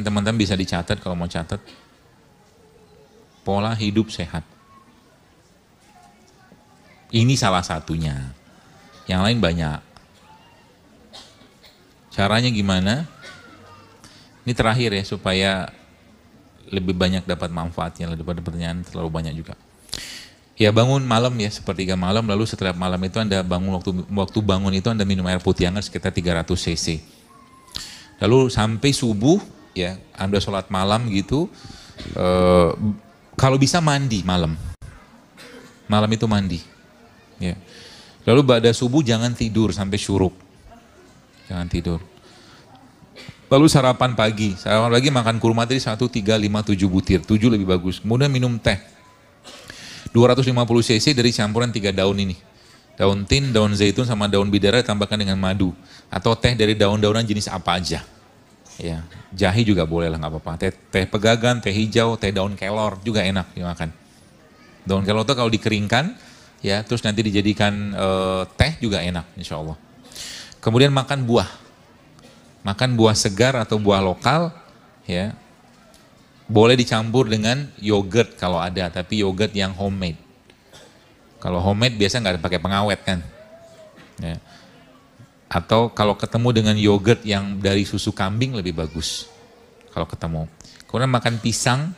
mungkin teman-teman bisa dicatat kalau mau catat. Pola hidup sehat. Ini salah satunya. Yang lain banyak. Caranya gimana? Ini terakhir ya, supaya lebih banyak dapat manfaatnya daripada pertanyaan terlalu banyak juga. Ya bangun malam ya, sepertiga malam, lalu setelah malam itu Anda bangun, waktu bangun itu Anda minum air putih hangat sekitar 300 cc. Lalu sampai subuh ya, Anda sholat malam gitu, kalau bisa mandi malam. Malam itu mandi. Ya. Lalu pada subuh jangan tidur sampai syuruk. Jangan tidur. Lalu sarapan pagi makan kurma tadi 1, 3, 5, 7 butir, 7 lebih bagus. Kemudian minum teh. 250 cc dari campuran 3 daun ini. Daun tin, daun zaitun sama daun bidara ditambahkan dengan madu. Atau teh dari daun-daunan jenis apa aja. Ya, jahe juga boleh lah, nggak apa-apa. Teh pegagan, teh hijau, teh daun kelor juga enak dimakan. Daun kelor itu kalau dikeringkan, ya terus nanti dijadikan teh juga enak, insya Allah. Kemudian makan buah segar atau buah lokal, ya. Boleh dicampur dengan yogurt kalau ada, tapi yogurt yang homemade. Kalau homemade biasa nggak pakai pengawet kan. Ya. Atau kalau ketemu dengan yogurt yang dari susu kambing lebih bagus. Kalau ketemu. Kemudian makan pisang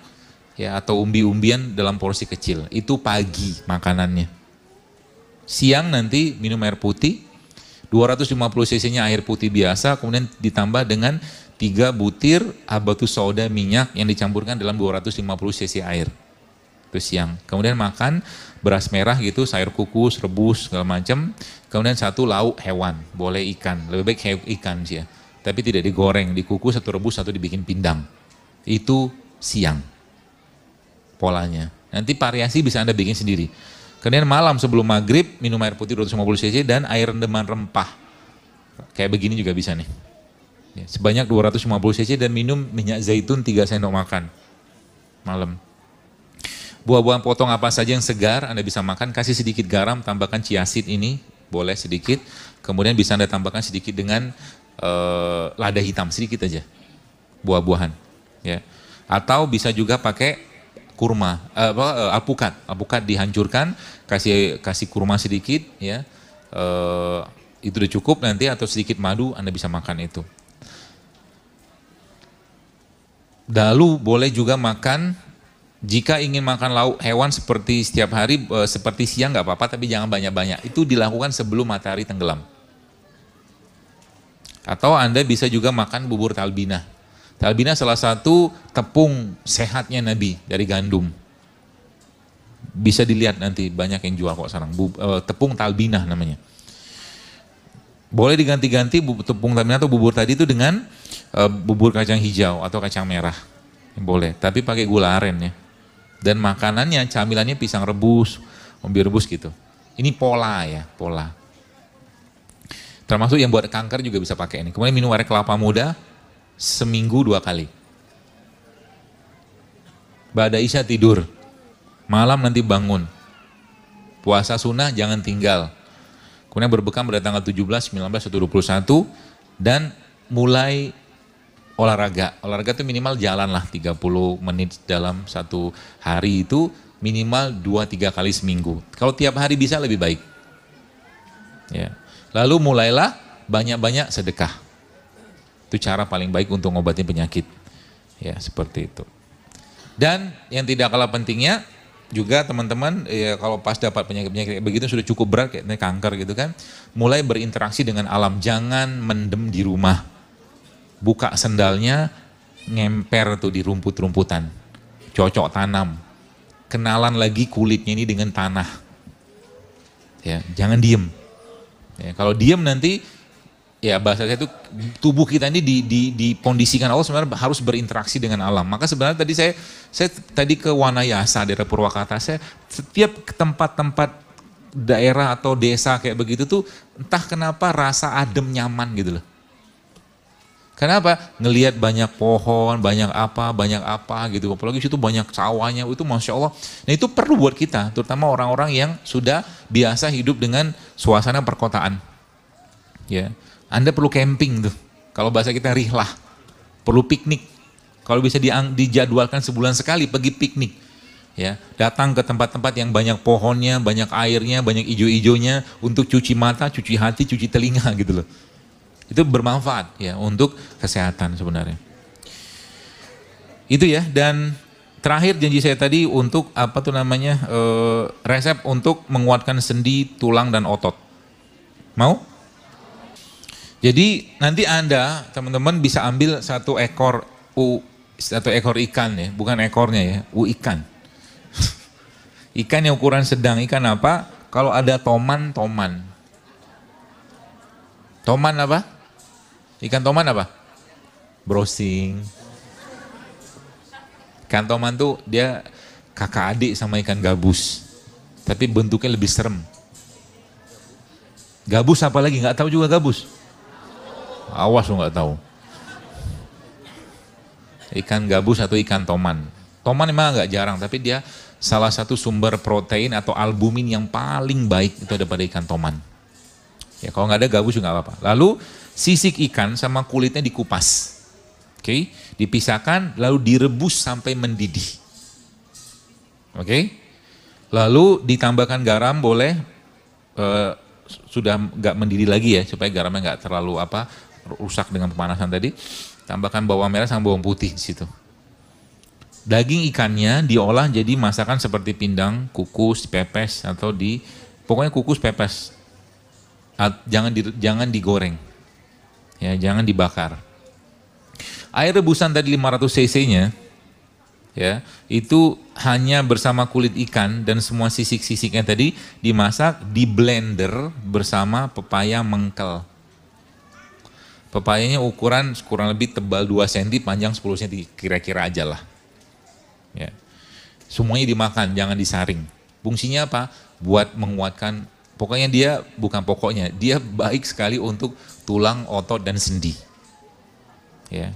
ya atau umbi-umbian dalam porsi kecil. Itu pagi makanannya. Siang nanti minum air putih. 250 cc-nya air putih biasa, kemudian ditambah dengan 3 butir habatus sauda minyak yang dicampurkan dalam 250 cc air. Itu siang. Kemudian makan beras merah gitu, sayur kukus, rebus, segala macam. Kemudian 1 lauk hewan, boleh ikan. Lebih baik ikan sih ya. Tapi tidak digoreng, dikukus, 1 rebus, 1 dibikin pindang. Itu siang polanya. Nanti variasi bisa Anda bikin sendiri. Kemudian malam sebelum maghrib minum air putih 250 cc dan air rendaman rempah. Kayak begini juga bisa nih. Ya, sebanyak 250 cc dan minum minyak zaitun 3 sendok makan malam. Buah-buahan potong apa saja yang segar Anda bisa makan, kasih sedikit garam, tambahkan chia seed ini, boleh sedikit. Kemudian bisa Anda tambahkan sedikit dengan lada hitam, sedikit aja. Buah-buahan. Ya. Atau bisa juga pakai kurma, alpukat dihancurkan, kasih kurma sedikit, ya, itu udah cukup nanti, atau sedikit madu Anda bisa makan itu. Lalu boleh juga makan, jika ingin makan lauk hewan seperti setiap hari, seperti siang nggak apa-apa, tapi jangan banyak-banyak. Itu dilakukan sebelum matahari tenggelam. Atau Anda bisa juga makan bubur talbinah. Talbinah salah satu tepung sehatnya Nabi dari gandum. Bisa dilihat nanti banyak yang jual kok sekarang. Tepung talbinah namanya. Boleh diganti-ganti tepung talbinah atau bubur tadi itu dengan bubur kacang hijau atau kacang merah. Boleh, tapi pakai gula aren ya. Dan makanannya, camilannya pisang rebus, umbi rebus gitu. Ini pola ya, pola. Termasuk yang buat kanker juga bisa pakai ini. Kemudian minum air kelapa muda seminggu 2 kali. Ba'da isya tidur, malam nanti bangun. Puasa sunnah jangan tinggal. Kemudian berbekam pada tanggal 17, 19, atau 21 dan mulai olahraga. Olahraga itu minimal jalan lah 30 menit dalam 1 hari, itu minimal 2-3 kali seminggu. Kalau tiap hari bisa lebih baik. Ya. Lalu mulailah banyak-banyak sedekah. Itu cara paling baik untuk ngobatin penyakit. Ya, seperti itu. Dan yang tidak kalah pentingnya juga teman-teman, ya kalau pas dapat penyakit-penyakit begitu sudah cukup berat kayak kanker gitu kan, mulai berinteraksi dengan alam, jangan mendem di rumah. Buka sendalnya, ngemper tuh di rumput-rumputan. Cocok tanam. Kenalan lagi kulitnya ini dengan tanah. Ya, jangan diem. Ya, kalau diem nanti ya bahasa saya itu tubuh kita ini dikondisikan Allah sebenarnya harus berinteraksi dengan alam. Maka sebenarnya tadi saya tadi ke Wanayasa daerah Purwakarta, saya setiap tempat-tempat daerah atau desa kayak begitu tuh entah kenapa rasa adem nyaman gitu loh. Kenapa? Ngelihat banyak pohon, banyak apa gitu. Apalagi situ banyak sawahnya, itu Masya Allah. Nah itu perlu buat kita, terutama orang-orang yang sudah biasa hidup dengan suasana perkotaan. Ya. Anda perlu camping tuh, kalau bahasa kita rihlah, perlu piknik. Kalau bisa dijadwalkan sebulan sekali pergi piknik. Ya, datang ke tempat-tempat yang banyak pohonnya, banyak airnya, banyak ijo-ijonya untuk cuci mata, cuci hati, cuci telinga gitu loh. Itu bermanfaat ya untuk kesehatan sebenarnya. Itu ya, dan terakhir janji saya tadi untuk resep untuk menguatkan sendi, tulang dan otot. Mau? Jadi nanti Anda teman-teman bisa ambil satu ekor ikan ya, bukan ekornya ya, ikan. Ikan yang ukuran sedang, ikan apa? Kalau ada toman. Toman apa? Ikan toman apa? Browsing. Ikan toman tuh dia kakak adik sama ikan gabus. Tapi bentuknya lebih serem. Gabus apa lagi? Nggak tahu juga gabus. Awas lo nggak tahu. Ikan gabus atau ikan toman. Toman memang agak jarang, tapi dia salah satu sumber protein atau albumin yang paling baik itu ada pada ikan toman. Ya kalau nggak ada gabus juga nggak apa-apa. Lalu sisik ikan sama kulitnya dikupas. Oke, dipisahkan lalu direbus sampai mendidih. Oke, lalu ditambahkan garam boleh, sudah nggak mendidih lagi ya supaya garamnya nggak terlalu rusak dengan pemanasan tadi. Tambahkan bawang merah sama bawang putih di situ. Daging ikannya diolah jadi masakan seperti pindang, kukus, pepes atau pokoknya kukus pepes. Jangan digoreng. Ya, jangan dibakar. Air rebusan tadi 500 cc-nya ya, itu hanya bersama kulit ikan dan semua sisik-sisiknya tadi dimasak di blender bersama pepaya mengkel. Pepayanya ukuran kurang lebih tebal 2 cm, panjang 10 cm, kira-kira aja lah. Ya. Semuanya dimakan, jangan disaring. Fungsinya apa? Buat menguatkan, pokoknya dia baik sekali untuk tulang, otot, dan sendi. Ya.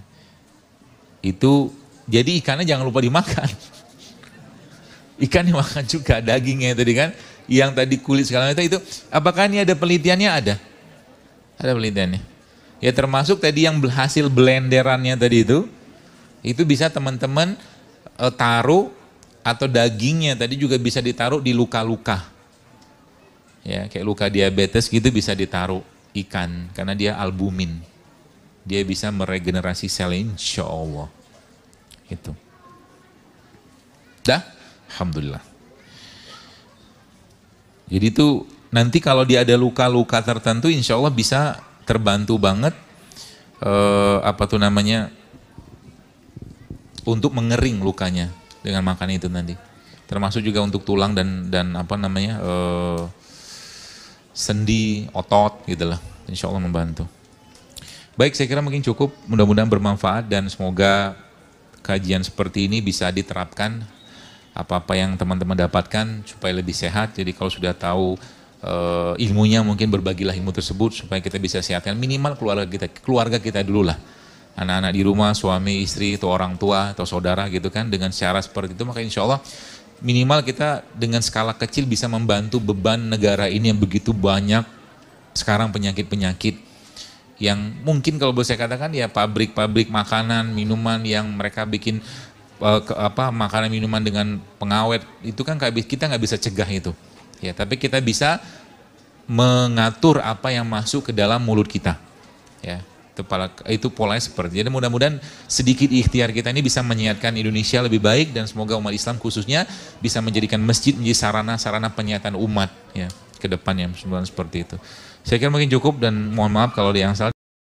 Itu, jadi ikannya jangan lupa dimakan. Ikan dimakan juga, dagingnya tadi kan, yang tadi kulit segala macam itu, apakah ini ada penelitiannya? Ada penelitiannya. Ya termasuk tadi yang hasil blenderannya tadi itu bisa teman-teman taruh atau dagingnya tadi juga bisa ditaruh di luka-luka. Ya kayak luka diabetes gitu bisa ditaruh ikan karena dia albumin. Dia bisa meregenerasi sel insya Allah. Itu. Dah? Alhamdulillah. Jadi itu nanti kalau dia ada luka-luka tertentu insya Allah bisa terbantu banget untuk mengering lukanya dengan makan itu nanti. Termasuk juga untuk tulang dan sendi, otot gitu lah. Insya Allah membantu. Baik, saya kira mungkin cukup. Mudah-mudahan bermanfaat dan semoga kajian seperti ini bisa diterapkan apa-apa yang teman-teman dapatkan supaya lebih sehat. Jadi kalau sudah tahu ilmunya mungkin berbagilah ilmu tersebut supaya kita bisa sehatkan minimal keluarga kita dulu lah, anak-anak di rumah, suami, istri, atau orang tua atau saudara gitu kan, dengan cara seperti itu maka insya Allah minimal kita dengan skala kecil bisa membantu beban negara ini yang begitu banyak sekarang penyakit-penyakit yang mungkin kalau boleh saya katakan ya pabrik-pabrik makanan, minuman yang mereka bikin makanan minuman dengan pengawet itu kan kita nggak bisa cegah itu. Ya, tapi kita bisa mengatur apa yang masuk ke dalam mulut kita. Ya, itu polanya seperti. Jadi mudah-mudahan sedikit ikhtiar kita ini bisa menyehatkan Indonesia lebih baik dan semoga umat Islam khususnya bisa menjadikan masjid menjadi sarana-sarana penyihatan umat ya ke depannya seperti itu. Saya kira mungkin cukup dan mohon maaf kalau ada yang salah.